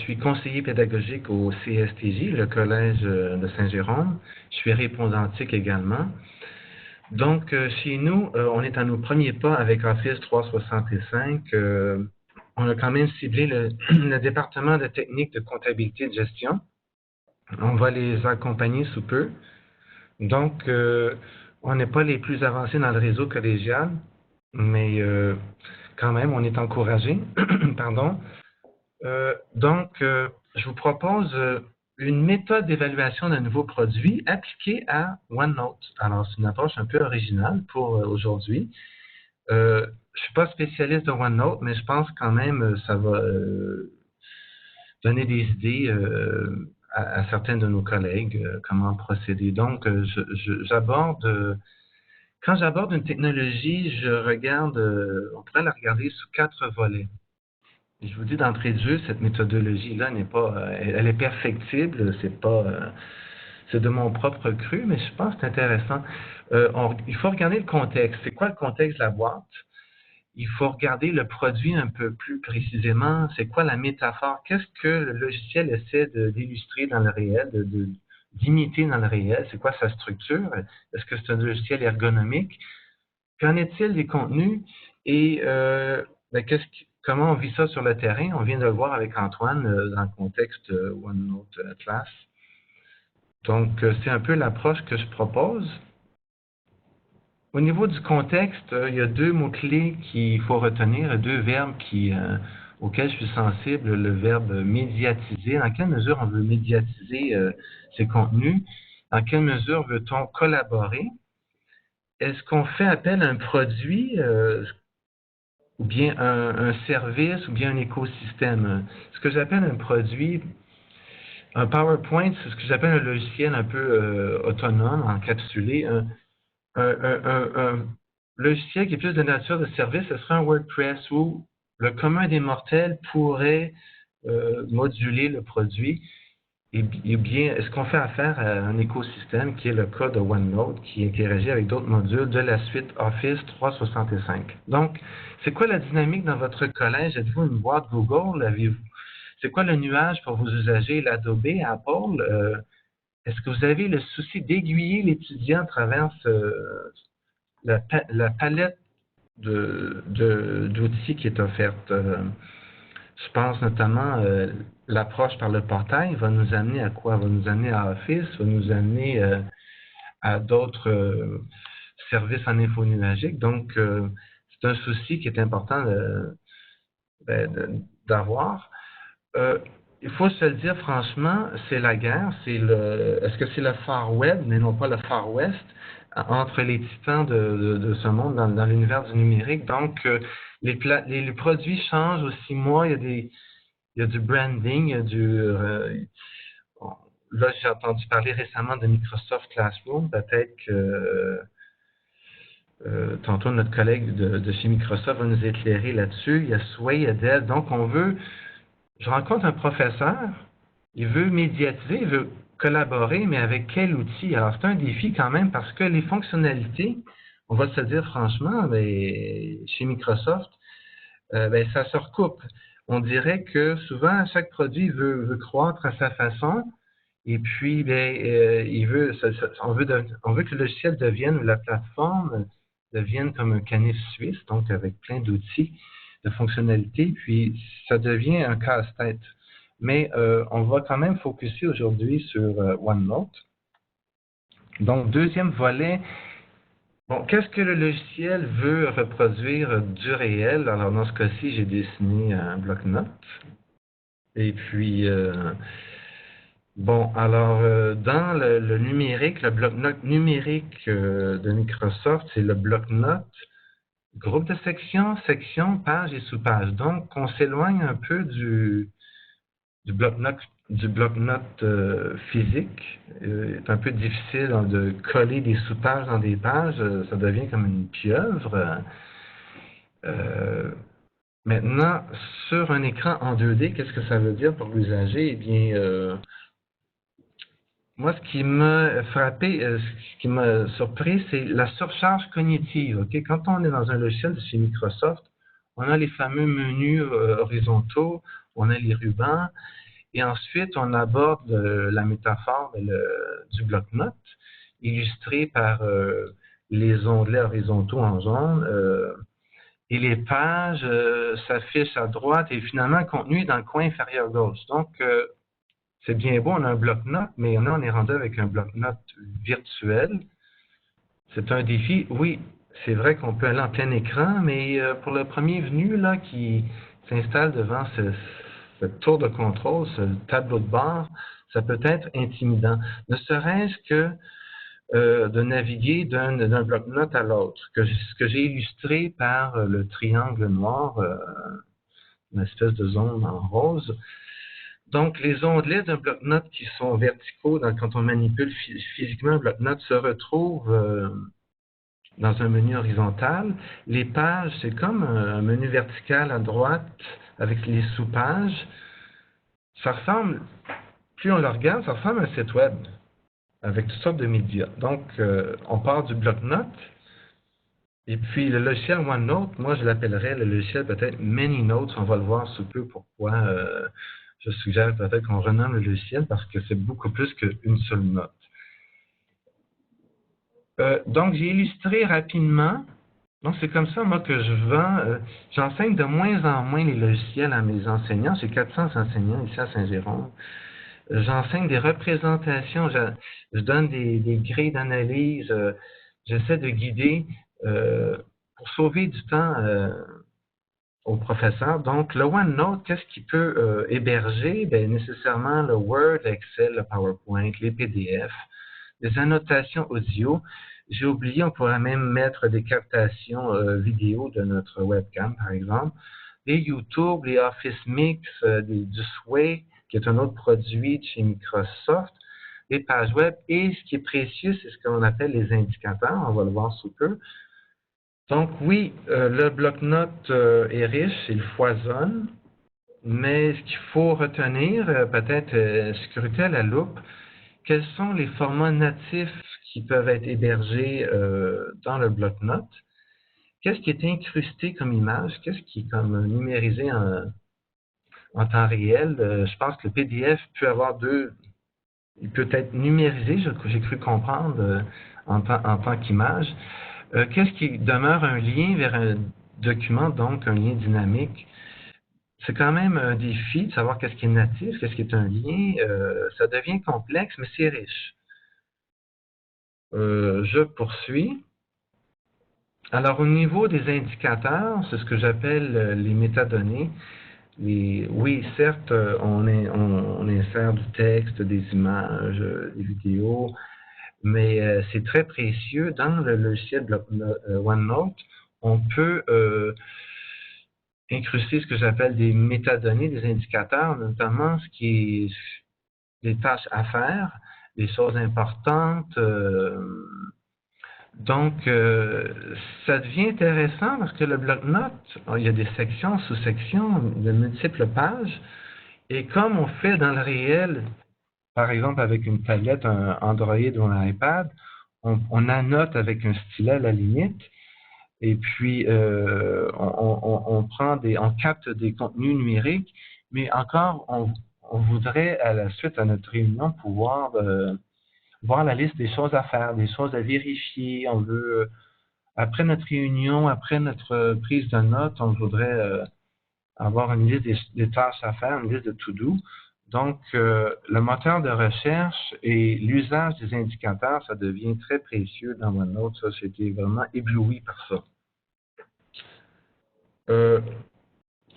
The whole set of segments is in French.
suis conseiller pédagogique au CSTJ, le Collège de Saint-Jérôme. Je suis répondantique également. Donc, chez nous, on est à nos premiers pas avec Office 365. On a quand même ciblé le département de technique de comptabilité et de gestion. On va les accompagner sous peu. Donc, on n'est pas les plus avancés dans le réseau collégial, mais quand même, on est encouragé. Pardon. Donc, je vous propose une méthode d'évaluation d'un nouveau produit appliquée à OneNote. Alors, c'est une approche un peu originale pour aujourd'hui. Je ne suis pas spécialiste de OneNote, mais je pense quand même ça va donner des idées à certains de nos collègues comment procéder. Donc, quand j'aborde une technologie, je regarde, on pourrait la regarder sous 4 volets. Et je vous dis d'entrée de jeu, cette méthodologie-là n'est pas, elle est perfectible, c'est de mon propre cru, mais je pense que c'est intéressant. Il faut regarder le contexte. C'est quoi le contexte de la boîte? Il faut regarder le produit un peu plus précisément. C'est quoi la métaphore? Qu'est-ce que le logiciel essaie d'illustrer dans le réel, d'imiter dans le réel? C'est quoi sa structure? Est-ce que c'est un logiciel ergonomique? Qu'en est-il des contenus? Et comment on vit ça sur le terrain? On vient de le voir avec Antoine dans le contexte OneNote Class. Donc, c'est un peu l'approche que je propose. Au niveau du contexte, il y a 2 mots-clés qu'il faut retenir, 2 verbes auxquels je suis sensible, le verbe médiatiser. Dans quelle mesure on veut médiatiser ces contenus? Dans quelle mesure veut-on collaborer? Est-ce qu'on fait appel à un produit ou bien un service ou bien un écosystème? Ce que j'appelle un produit, un PowerPoint, c'est ce que j'appelle un logiciel un peu autonome, encapsulé. Un logiciel qui est plus de nature de service, ce serait un WordPress où le commun des mortels pourrait moduler le produit. Et bien, est-ce qu'on fait affaire à un écosystème qui est le cas de OneNote, qui interagit avec d'autres modules de la suite Office 365? Donc, c'est quoi la dynamique dans votre collège? Êtes-vous une boîte Google? C'est quoi le nuage pour vos usagers? L'Adobe, Apple? Est-ce que vous avez le souci d'aiguiller l'étudiant à travers la palette d'outils qui est offerte? Je pense notamment l'approche par le portail va nous amener à quoi? Va nous amener à Office, va nous amener à d'autres services en info nuagique. Donc, c'est un souci qui est important d'avoir. Il faut se le dire franchement, c'est la guerre. Est-ce que c'est le Far Web, mais non pas le Far West, entre les titans de ce monde dans l'univers du numérique? Donc, les produits changent aux 6 mois. Il y a du branding, il y a là, j'ai entendu parler récemment de Microsoft Classroom. Peut-être que tantôt notre collègue de chez Microsoft va nous éclairer là-dessus. Il y a Sway, il y a Dell. Donc, je rencontre un professeur, il veut médiatiser, il veut collaborer, mais avec quel outil? Alors, c'est un défi quand même parce que les fonctionnalités, on va se le dire franchement, chez Microsoft, ça se recoupe. On dirait que souvent, chaque produit veut croître à sa façon, et puis, on veut que le logiciel devienne, ou la plateforme devienne comme un canif suisse, donc avec plein d'outils de fonctionnalités, puis ça devient un casse-tête. Mais on va quand même focuser aujourd'hui sur OneNote. Donc, deuxième volet, bon, qu'est-ce que le logiciel veut reproduire du réel? Alors, dans ce cas-ci, j'ai dessiné un bloc-notes. Et puis, bon, alors, dans le numérique, le bloc-notes numérique de Microsoft, c'est le bloc-notes. Groupe de sections, section, page et sous-page. Donc, on s'éloigne un peu du bloc-notes physique. C'est un peu difficile de coller des sous-pages dans des pages. Ça devient comme une pieuvre. Maintenant, sur un écran en 2D, qu'est-ce que ça veut dire pour l'usager? Eh bien, moi, ce qui m'a frappé, ce qui m'a surpris, c'est la surcharge cognitive. Okay? Quand on est dans un logiciel de chez Microsoft, on a les fameux menus horizontaux, on a les rubans, Et ensuite, on aborde la métaphore du bloc-notes, illustré par les onglets horizontaux en jaune. Et les pages s'affichent à droite et finalement, le contenu est dans le coin inférieur gauche. Donc, c'est bien beau, on a un bloc-notes, mais là, on est rendu avec un bloc-notes virtuel. C'est un défi. Oui, c'est vrai qu'on peut aller en plein écran, mais pour le premier venu là, qui s'installe devant ce tour de contrôle, ce tableau de bord, ça peut être intimidant. Ne serait-ce que de naviguer d'un bloc-notes à l'autre, ce que j'ai illustré par le triangle noir, une espèce de zone en rose. Donc, les onglets d'un bloc-notes qui sont verticaux, quand on manipule physiquement un bloc-notes, se retrouvent dans un menu horizontal. Les pages, c'est comme un menu vertical à droite avec les sous-pages. Ça ressemble, plus on le regarde, ça ressemble à un site web avec toutes sortes de médias. Donc, on part du bloc-notes. Et puis, le logiciel OneNote, moi, je l'appellerais le logiciel peut-être ManyNotes. On va le voir sous peu pourquoi je suggère peut-être qu'on renomme le logiciel parce que c'est beaucoup plus qu'une seule note. Donc, j'ai illustré rapidement. Donc, c'est comme ça, moi, que je vends. J'enseigne de moins en moins les logiciels à mes enseignants. J'ai 400 enseignants ici à Saint-Jérôme. J'enseigne des représentations. Je donne des grilles d'analyse. J'essaie de guider pour sauver du temps aux professeurs. Donc, le OneNote, qu'est-ce qu'il peut héberger? Bien, nécessairement le Word, l'Excel, le PowerPoint, les PDF, des annotations audio. J'ai oublié, on pourrait même mettre des captations vidéo de notre webcam, par exemple. Les YouTube, les Office Mix, du Sway, qui est un autre produit de chez Microsoft, les pages web. Et ce qui est précieux, c'est ce qu'on appelle les indicateurs. On va le voir sous peu. Donc oui, le bloc-notes est riche, il foisonne, mais ce qu'il faut retenir, peut-être sécurité à la loupe, quels sont les formats natifs qui peuvent être hébergés dans le bloc-notes? Qu'est-ce qui est incrusté comme image? Qu'est-ce qui est comme numérisé en temps réel? Je pense que le PDF peut avoir il peut être numérisé, j'ai cru comprendre, en tant qu'image. Qu'est-ce qui demeure un lien vers un document, donc un lien dynamique? C'est quand même un défi de savoir qu'est-ce qui est natif, qu'est-ce qui est un lien. Ça devient complexe, mais c'est riche. Je poursuis. Alors, au niveau des indicateurs, c'est ce que j'appelle les métadonnées. Oui, certes, on insère du texte, des images, des vidéos, mais c'est très précieux. Dans le logiciel OneNote, on peut incruster ce que j'appelle des métadonnées, des indicateurs, notamment ce qui est des tâches à faire, des choses importantes. Donc, ça devient intéressant parce que le bloc-notes, il y a des sections, sous-sections, de multiples pages. Et comme on fait dans le réel, par exemple avec une tablette, un Android ou un iPad, on annote avec un stylet à la limite. Et puis, on capte des contenus numériques, mais encore, on voudrait, à la suite à notre réunion, pouvoir voir la liste des choses à faire, des choses à vérifier. On veut, après notre réunion, après notre prise de notes, on voudrait avoir une liste des tâches à faire, une liste de to-do. Donc, le moteur de recherche et l'usage des indicateurs, ça devient très précieux dans OneNote. Ça, j'étais vraiment ébloui par ça.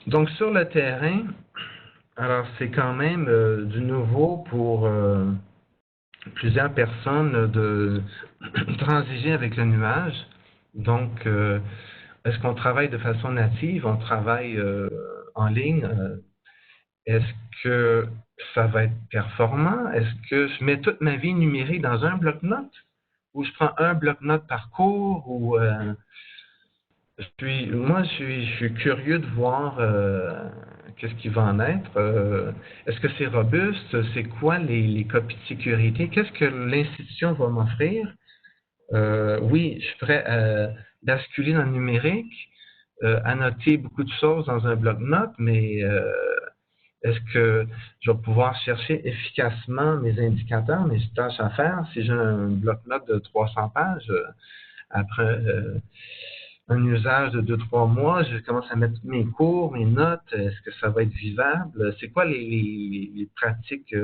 Donc, sur le terrain, alors c'est quand même du nouveau pour plusieurs personnes de transiger avec le nuage. Donc, est-ce qu'on travaille de façon native? On travaille en ligne? Est-ce que ça va être performant? Est-ce que je mets toute ma vie numérique dans un bloc-notes? Ou je prends un bloc-notes par cours? Ou moi, je suis curieux de voir qu'est-ce qui va en être. Est-ce que c'est robuste? C'est quoi les copies de sécurité? Qu'est-ce que l'institution va m'offrir? Oui, je suis prêt à basculer dans le numérique, annoter beaucoup de choses dans un bloc-notes, mais Est-ce que je vais pouvoir chercher efficacement mes indicateurs, mes tâches à faire si j'ai un bloc-notes de 300 pages après un usage de 2-3 mois, je commence à mettre mes cours, mes notes, est-ce que ça va être vivable? C'est quoi les pratiques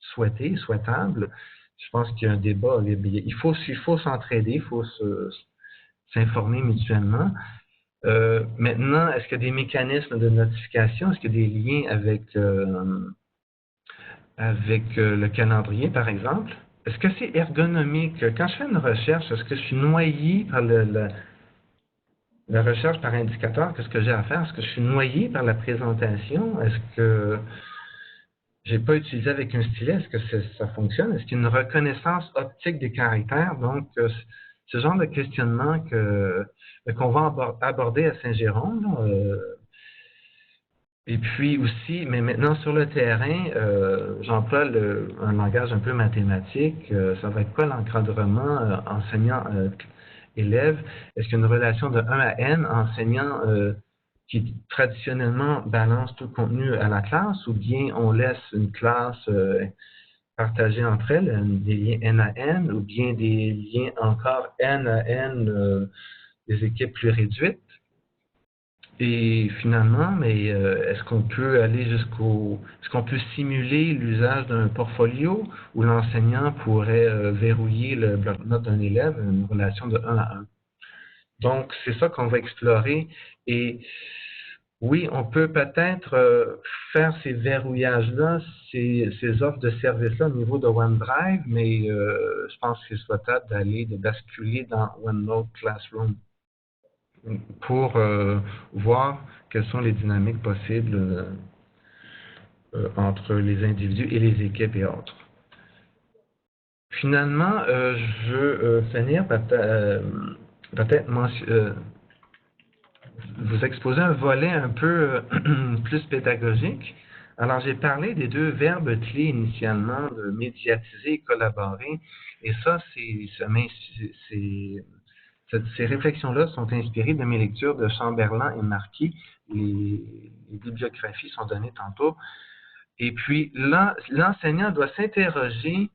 souhaitées, souhaitables? Je pense qu'il y a un débat. Il faut s'entraider, il faut s'informer mutuellement. Maintenant, est-ce qu'il y a des mécanismes de notification? Est-ce qu'il y a des liens avec le calendrier, par exemple? Est-ce que c'est ergonomique? Quand je fais une recherche, est-ce que je suis noyé par la recherche par indicateur? Qu'est-ce que j'ai à faire? Est-ce que je suis noyé par la présentation? Est-ce que j'ai pas utilisé avec un stylet? Est-ce que ça fonctionne? Est-ce qu'il y a une reconnaissance optique des caractères? Donc, ce genre de questionnement qu'on va aborder à Saint-Jérôme, et puis aussi, mais maintenant sur le terrain, j'emploie un langage un peu mathématique. Ça va être quoi l'encadrement enseignant-élève? Est-ce qu'il y a une relation de 1 à n, enseignant qui traditionnellement balance tout le contenu à la classe, ou bien on laisse une classe partagée entre elles, des liens n à n, ou bien des liens encore n à n, des équipes plus réduites? Et finalement, mais est-ce qu'on peut aller est-ce qu'on peut simuler l'usage d'un portfolio où l'enseignant pourrait verrouiller le bloc-notes d'un élève, une relation de 1 à 1? Donc, c'est ça qu'on va explorer. Et oui, on peut peut-être faire ces verrouillages-là, ces offres de services-là au niveau de OneDrive, mais je pense qu'il est souhaitable de basculer dans OneNote Classroom pour voir quelles sont les dynamiques possibles entre les individus et les équipes et autres. Finalement, je veux finir peut-être vous exposer un volet un peu plus pédagogique. Alors, j'ai parlé des deux verbes clés initialement, de médiatiser et collaborer, et ça, ces réflexions-là sont inspirées de mes lectures de Chamberlain et Marquis. Les bibliographies sont données tantôt. Et puis, l'enseignant doit s'interroger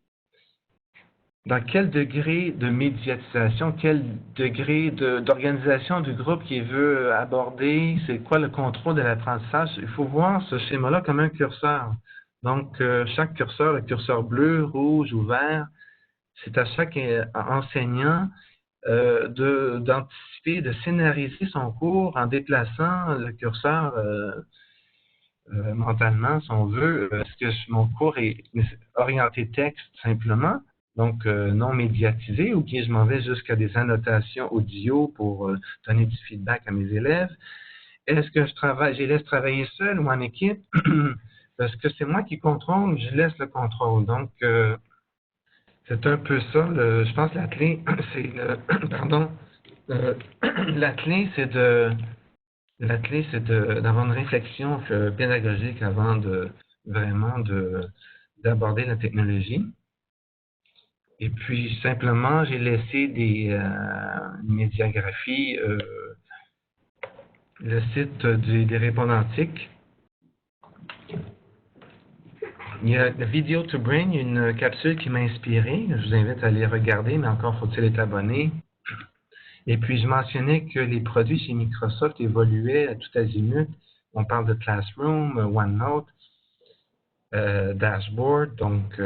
dans quel degré de médiatisation, quel degré d'organisation du groupe qu'il veut aborder, c'est quoi le contrôle de l'apprentissage. Il faut voir ce schéma-là comme un curseur. Donc, chaque curseur, le curseur bleu, rouge ou vert, c'est à chaque enseignant d'anticiper, de scénariser son cours en déplaçant le curseur mentalement, si on veut. Est-ce que mon cours est orienté texte simplement, donc non médiatisé, ou bien je m'en vais jusqu'à des annotations audio pour donner du feedback à mes élèves? Est-ce que je les laisse travailler seul ou en équipe? Parce que c'est moi qui contrôle, je laisse le contrôle. Donc, c'est un peu ça. Je pense que la clé, c'est pardon. La clé, c'est d'avoir une réflexion pédagogique avant d'aborder la technologie. Et puis simplement, j'ai laissé des médiagraphies, le site des répondantiques. Il y a la Video to Brain, une capsule qui m'a inspiré. Je vous invite à aller regarder, mais encore faut-il être abonné. Et puis, je mentionnais que les produits chez Microsoft évoluaient à tout azimut. On parle de Classroom, OneNote, Dashboard. Donc,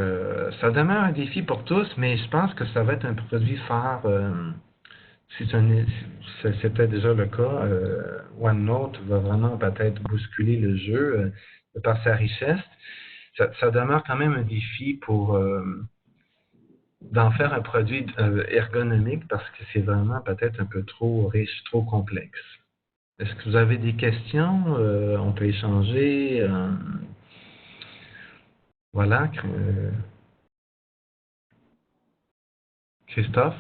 ça demeure un défi pour tous, mais je pense que ça va être un produit phare. Si c'était déjà le cas, OneNote va vraiment peut-être bousculer le jeu par sa richesse. Ça demeure quand même un défi pour d'en faire un produit ergonomique parce que c'est vraiment peut-être un peu trop riche, trop complexe. Est-ce que vous avez des questions? On peut échanger. Voilà. Christophe?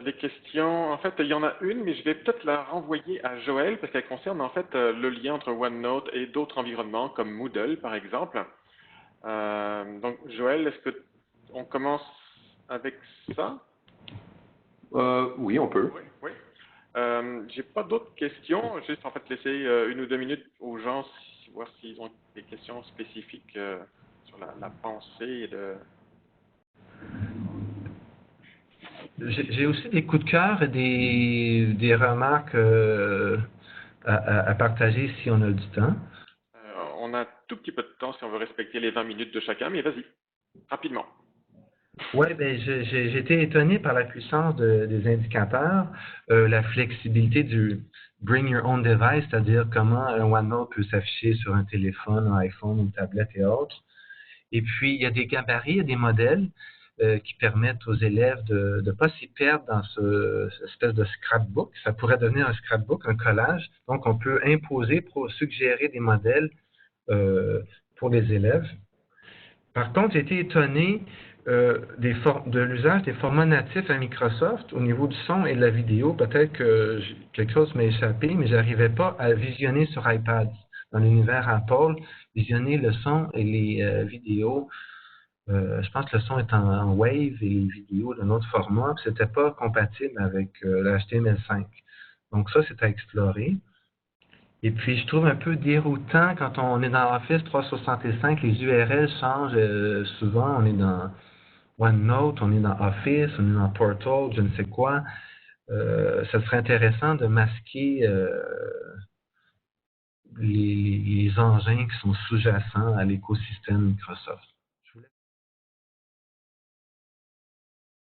Les questions, en fait, il y en a une, mais je vais peut-être la renvoyer à Joël parce qu'elle concerne en fait le lien entre OneNote et d'autres environnements comme Moodle, par exemple. Donc, Joël, est-ce que on commence avec ça? Oui, on peut. Oui, oui. J'ai pas d'autres questions. Juste en fait laisser 1 ou 2 minutes aux gens, voir s'ils ont des questions spécifiques sur la pensée de. J'ai aussi des coups de cœur et des remarques à partager si on a du temps. On a un tout petit peu de temps si on veut respecter les 20 minutes de chacun, mais vas-y, rapidement. Oui, ben, j'ai été étonné par la puissance des indicateurs, la flexibilité du Bring Your Own Device, c'est-à-dire comment un OneNote peut s'afficher sur un téléphone, un iPhone, une tablette et autres. Et puis, il y a des gabarits, il y a des modèles qui permettent aux élèves de ne pas s'y perdre dans cette espèce de scrapbook. Ça pourrait devenir un scrapbook, un collage. Donc, on peut imposer, suggérer des modèles pour les élèves. Par contre, j'ai été étonné de l'usage des formats natifs à Microsoft au niveau du son et de la vidéo. Peut-être que quelque chose m'a échappé, mais je n'arrivais pas à visionner sur iPad. Dans l'univers Apple, visionner le son et les vidéos, je pense que le son est en Wave et les vidéos d'un autre format, puis c'était pas compatible avec le HTML5. Donc ça, c'est à explorer. Et puis, je trouve un peu déroutant quand on est dans Office 365, les URL changent souvent. On est dans OneNote, on est dans Office, on est dans Portal, je ne sais quoi. Ça serait intéressant de masquer les engins qui sont sous-jacents à l'écosystème Microsoft.